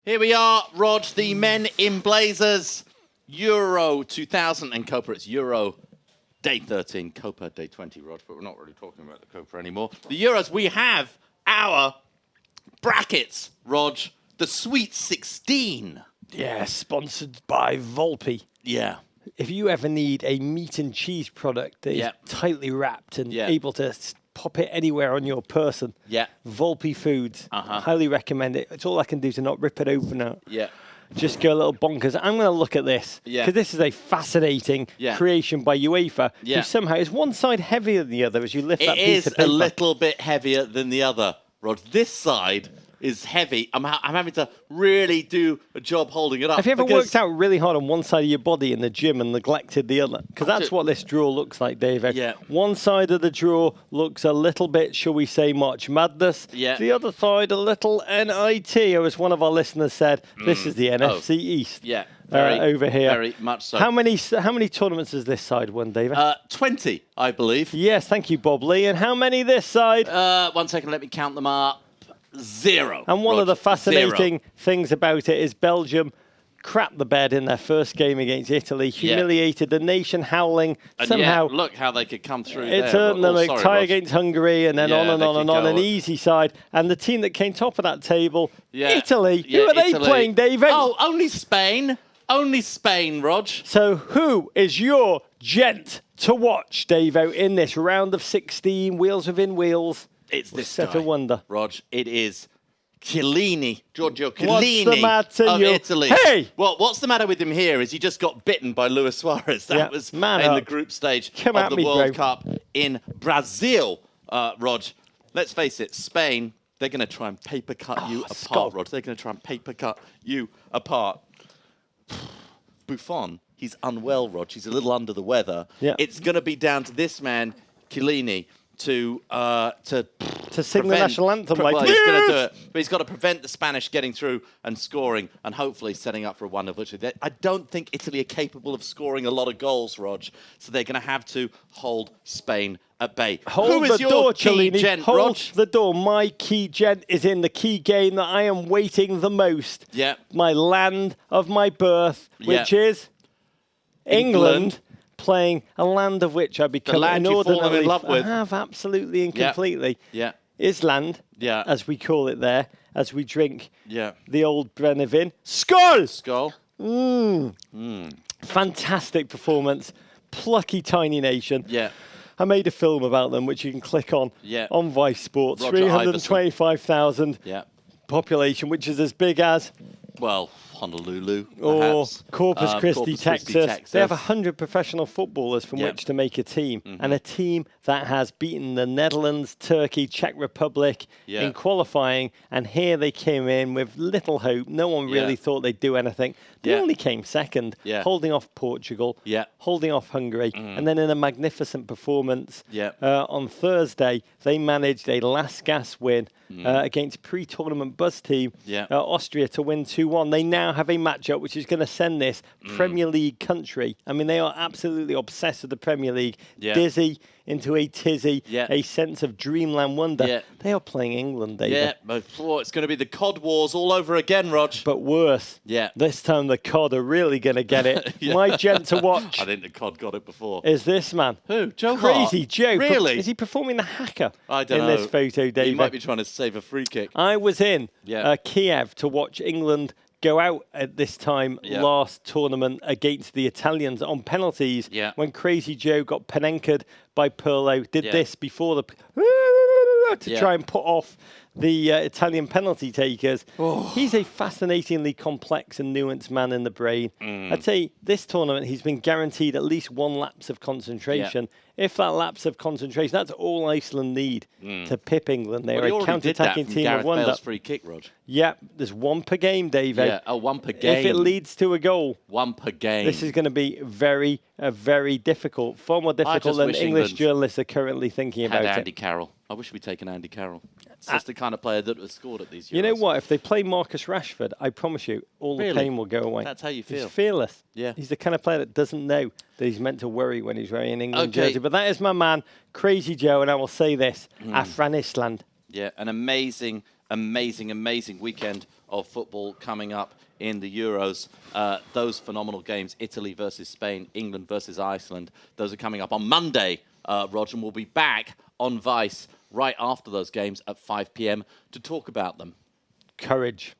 Here we are, Rog, the men in blazers, Euro 2000 and Copa. It's Euro Day 13, Copa Day 20, Rog, but we're not really talking about the Copa anymore. The Euros, we have our brackets, Rog, the Sweet 16. Yeah, sponsored by Volpe. Yeah. If you ever need a meat and cheese product that is tightly wrapped and able to pop it anywhere on your person, Volpe Foods, highly recommend it. It's all I can do to not rip it open now. Just go a little bonkers. I'm going to look at this because this is a fascinating creation by UEFA, who somehow is one side heavier than the other as you lift that piece of paper. It is a little bit heavier than the other, Rod. This side is heavy. I'm having to really do a job holding it up. Have you ever worked out really hard on one side of your body in the gym and neglected the other? Because that's what this draw looks like, David. One side of the draw looks a little bit, shall we say, March Madness. The other side, a little NIT, or as one of our listeners said, this is the NFC East. Over here. Very much so. How many tournaments has this side won, David? 20, I believe. Yes, thank you, Bob Lee. And how many this side? 1 second, let me count them up. 0. And one of the fascinating things about it is Belgium crapped the bed in their first game against Italy, humiliated the nation, howling. And somehow, look how they could come through it turned them a tie against Hungary, and then on and on and on, an easy side. And the team that came top of that table, Italy, who are they playing, David? Oh, only Spain. Only Spain, Rog. So who is your gent to watch, Davo, in this round of 16, wheels within wheels? It's this set guy, a wonder. Rog. It is Chiellini, Giorgio Chiellini of Italy. Hey! Well, what's the matter with him here is he just got bitten by Luis Suarez. That was in the group stage of the World Cup in Brazil, Rog. Let's face it, Spain, they're going to try and paper cut you apart, Rog. They're going to try and paper cut you apart. Buffon, he's unwell, Rog. He's a little under the weather. It's going to be down to this man, Chiellini, to sing the national anthem like he's going to do it, but he's got to prevent the Spanish getting through and scoring, and hopefully setting up for a wonderful victory. I don't think Italy are capable of scoring a lot of goals, Rog, so they're going to have to hold Spain at bay. Hold the door, Chiellini. Hold the door. My key gent is in the key game that I am waiting the most. My land of my birth, which is England. Playing a land of which I become inordinately in love with. I have absolutely and completely. Island, as we call it there, as we drink the old Brennivin. Skål! Skål. Fantastic performance. Plucky tiny nation. I made a film about them, which you can click on Vice Sports. 325,000 population, which is as big as... Well, Honolulu, or Corpus Christi, Texas. They have 100 professional footballers from which to make a team, and a team that has beaten the Netherlands, Turkey, Czech Republic in qualifying, and here they came in with little hope. No one really thought they'd do anything. They only came second, holding off Portugal, holding off Hungary, and then in a magnificent performance on Thursday, they managed a last-gasp win against pre-tournament buzz team, Austria, to win 2-1. They now have a matchup which is going to send this Premier League country. I mean, they are absolutely obsessed with the Premier League. Dizzy into a tizzy, a sense of dreamland wonder. They are playing England, David. But it's going to be the COD Wars all over again, Rog. But worse. This time the COD are really going to get it. My gent to watch. I think the COD got it before. Is this man. Who? Joe Crazy Hart? Joe. Really? Is he performing the hacker I don't in know. this photo, David? He might be trying to save a free kick. I was in Kiev to watch England go out at this time last tournament against the Italians on penalties when Crazy Joe got Penenkered by Pirlo, did this before the... to try and put off the Italian penalty takers. He's a fascinatingly complex and nuanced man in the brain. I'd say this tournament, he's been guaranteed at least one lapse of concentration. If that lapse of concentration, that's all Iceland need to pip England. They're a counter-attacking team of wonder. Bale's free kick, Rog. There's one per game, Dave. One per game. If it leads to a goal, one per game. This is going to be very difficult. Far more difficult than English journalists are currently thinking about it. Andy Carroll. I wish we'd taken Andy Carroll. It's just the kind of player that has scored at these Euros. You know what? If they play Marcus Rashford, I promise you, all the pain will go away. That's how you feel. He's fearless. He's the kind of player that doesn't know that he's meant to worry when he's wearing an England jersey. But that is my man, Crazy Joe, and I will say this, Afghanistan. An amazing amazing, amazing weekend of football coming up in the Euros. Those phenomenal games, Italy versus Spain, England versus Iceland, those are coming up on Monday, Roger, and we'll be back on Vice right after those games at 5 p.m. to talk about them. Courage.